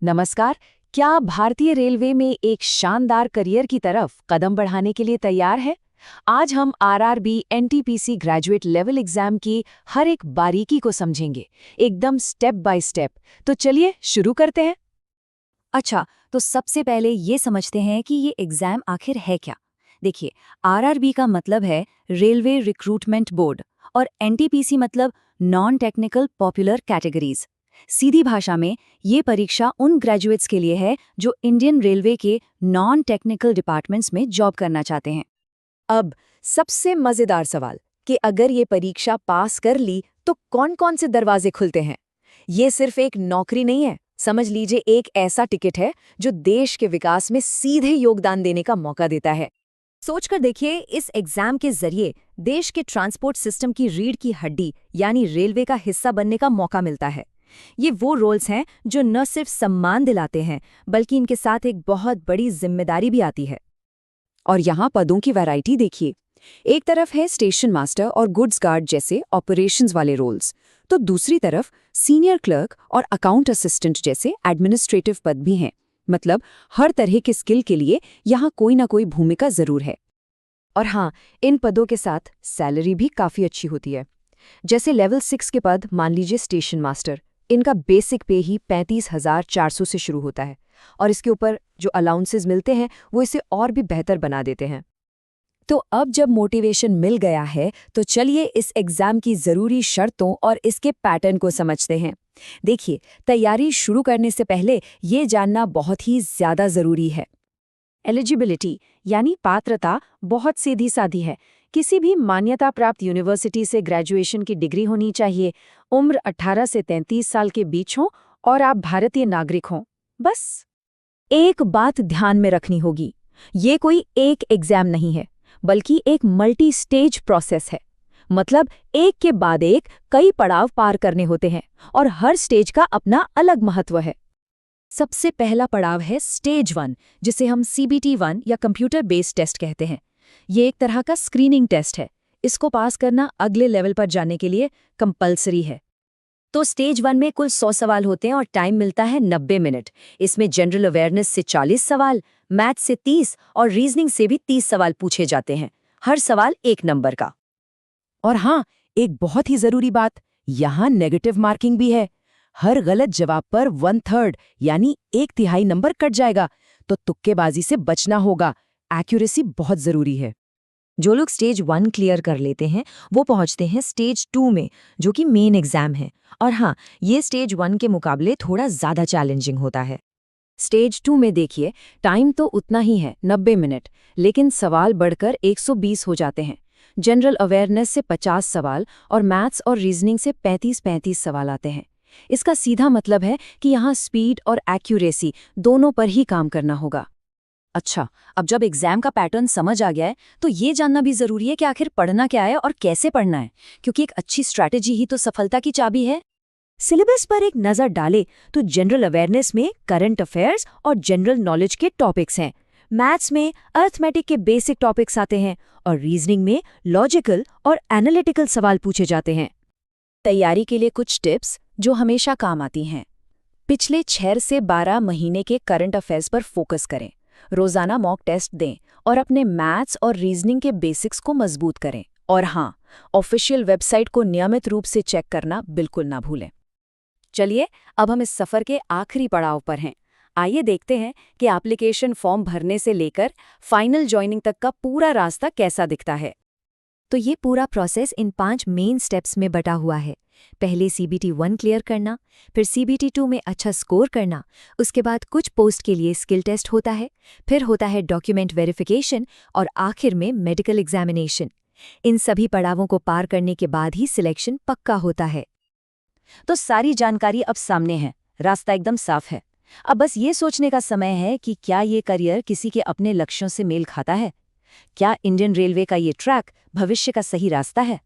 नमस्कार। क्या आप भारतीय रेलवे में एक शानदार करियर की तरफ कदम बढ़ाने के लिए तैयार हैं? आज हम RRB NTPC graduate level exam की हर एक बारीकी को समझेंगे, एकदम स्टेप बाय स्टेप। तो चलिए शुरू करते हैं। अच्छा, तो सबसे पहले ये समझते हैं कि ये एग्जाम आखिर है क्या। देखिए, आरआरबी का मतलब है रेलवे रिक्रूटमेंट बोर्ड और एनटीपीसी मतलब नॉन टेक्निकल पॉपुलर कैटेगरीज। सीधी भाषा में ये परीक्षा उन ग्रेजुएट्स के लिए है जो इंडियन रेलवे के नॉन टेक्निकल डिपार्टमेंट्स में जॉब करना चाहते हैं। अब सबसे मजेदार सवाल कि अगर ये परीक्षा पास कर ली तो कौन-कौन से दरवाजे खुलते हैं? ये सिर्फ एक नौकरी नहीं है, समझ लीजिए एक ऐसा टिकट है जो देश के विकास में सीधे योगदान देने का मौका देता है। सोचकर देखिए, इस एग्जाम के जरिए देश के ट्रांसपोर्ट सिस्टम की रीढ़ की हड्डी यानी रेलवे का हिस्सा बनने का मौका मिलता है। ये वो रोल्स हैं जो न सिर्फ सम्मान दिलाते हैं, बल्कि इनके साथ एक बहुत बड़ी जिम्मेदारी भी आती है। और यहाँ पदों की वैरायटी देखिए। एक तरफ है स्टेशन मास्टर और गुड्स गार्ड जैसे ऑपरेशंस वाले रोल्स, तो दूसरी तरफ सीनियर क्लर्क और अकाउंट असिस्टेंट जैसे एडमिनिस्ट्रेटिव पद भी हैं। मतलब हर तरह के स्किल के लिए यहाँ कोई ना कोई भूमिका जरूर है। और हाँ, इन पदों के साथ सैलरी भी काफ़ी अच्छी होती है। जैसे लेवल 6 के पद, मान लीजिए स्टेशन मास्टर, इनका बेसिक पे ही 35,400 से शुरू होता है और इसके ऊपर जो अलाउंसेस मिलते हैं वो इसे और भी बेहतर बना देते हैं। तो अब जब मोटिवेशन मिल गया है तो चलिए इस एग्जाम की ज़रूरी शर्तों और इसके पैटर्न को समझते हैं। देखिए, तैयारी शुरू करने से पहले ये जानना बहुत ही ज़्यादा ज़रूरी है। एलिजिबिलिटी यानी पात्रता बहुत सीधी सादी है। किसी भी मान्यता प्राप्त यूनिवर्सिटी से ग्रेजुएशन की डिग्री होनी चाहिए, उम्र 18 से 33 साल के बीच हो और आप भारतीय नागरिक हों। बस एक बात ध्यान में रखनी होगी, ये कोई एक एग्जाम नहीं है, बल्कि एक मल्टी स्टेज प्रोसेस है। मतलब एक के बाद एक कई पड़ाव पार करने होते हैं और हर स्टेज का अपना अलग महत्व है। सबसे पहला पड़ाव है स्टेज 1, जिसे हम CBT 1 या कंप्यूटर बेस्ड टेस्ट कहते हैं। ये एक तरह का स्क्रीनिंग टेस्ट है। इसको पास करना अगले लेवल पर जाने के लिए कंपल्सरी है। तो स्टेज 1 में कुल 100 सवाल होते हैं और टाइम मिलता है 90 मिनट। इसमें जनरल अवेयरनेस से 40 सवाल, मैथ्स से 30 और रीजनिंग से भी 30 सवाल पूछे जाते हैं। हर सवाल 1 नंबर का। और हाँ, एक बहुत ही जरूरी बात, यहाँ नेगेटिव मार्किंग भी है। हर गलत जवाब पर 1/3 यानी 1/3 नंबर कट जाएगा, तो तुक्केबाजी से बचना होगा। एक्यूरेसी बहुत जरूरी है। जो लोग स्टेज 1 क्लियर कर लेते हैं वो पहुंचते हैं स्टेज 2 में, जो कि मेन एग्जाम है। और हाँ, ये स्टेज 1 के मुकाबले थोड़ा ज़्यादा चैलेंजिंग होता है। स्टेज 2 में देखिए, टाइम तो उतना ही है 90 मिनट, लेकिन सवाल बढ़कर 120 हो जाते हैं। जनरल अवेयरनेस से 50 सवाल और मैथ्स और रीजनिंग से 35-35 सवाल आते हैं। इसका सीधा मतलब है कि यहाँ स्पीड और एक्यूरेसी दोनों पर ही काम करना होगा। अच्छा, अब जब एग्जाम का पैटर्न समझ आ गया है तो ये जानना भी जरूरी है कि आखिर पढ़ना क्या है और कैसे पढ़ना है, क्योंकि एक अच्छी स्ट्रैटेजी ही तो सफलता की चाबी है। सिलेबस पर एक नजर डाले तो जनरल अवेयरनेस में करंट अफेयर्स और जनरल नॉलेज के टॉपिक्स हैं। मैथ्स में अर्थमेटिक के बेसिक टॉपिक्स आते हैं और रीजनिंग में लॉजिकल और एनालिटिकल सवाल पूछे जाते हैं। तैयारी के लिए कुछ टिप्स जो हमेशा काम आती हैं। पिछले 6 से 12 महीने के करंट अफेयर्स पर फोकस करें। रोजाना मॉक टेस्ट दें और अपने मैथ्स और रीजनिंग के बेसिक्स को मजबूत करें। और हाँ, ऑफिशियल वेबसाइट को नियमित रूप से चेक करना बिल्कुल ना भूलें। चलिए, अब हम इस सफ़र के आखिरी पड़ाव पर हैं। आइए देखते हैं कि एप्लीकेशन फॉर्म भरने से लेकर फाइनल ज्वाइनिंग तक का पूरा रास्ता कैसा दिखता है। तो ये पूरा प्रोसेस इन 5 मेन स्टेप्स में बटा हुआ है। पहले CBT 1 क्लियर करना, फिर CBT 2 में अच्छा स्कोर करना, उसके बाद कुछ पोस्ट के लिए स्किल टेस्ट होता है, फिर होता है डॉक्यूमेंट वेरिफिकेशन और आखिर में मेडिकल एग्जामिनेशन। इन सभी पड़ावों को पार करने के बाद ही सिलेक्शन पक्का होता है। तो सारी जानकारी अब सामने है, रास्ता एकदम साफ है। अब बस ये सोचने का समय है कि क्या ये करियर किसी के अपने लक्ष्यों से मेल खाता है? क्या इंडियन रेलवे का ये ट्रैक भविष्य का सही रास्ता है?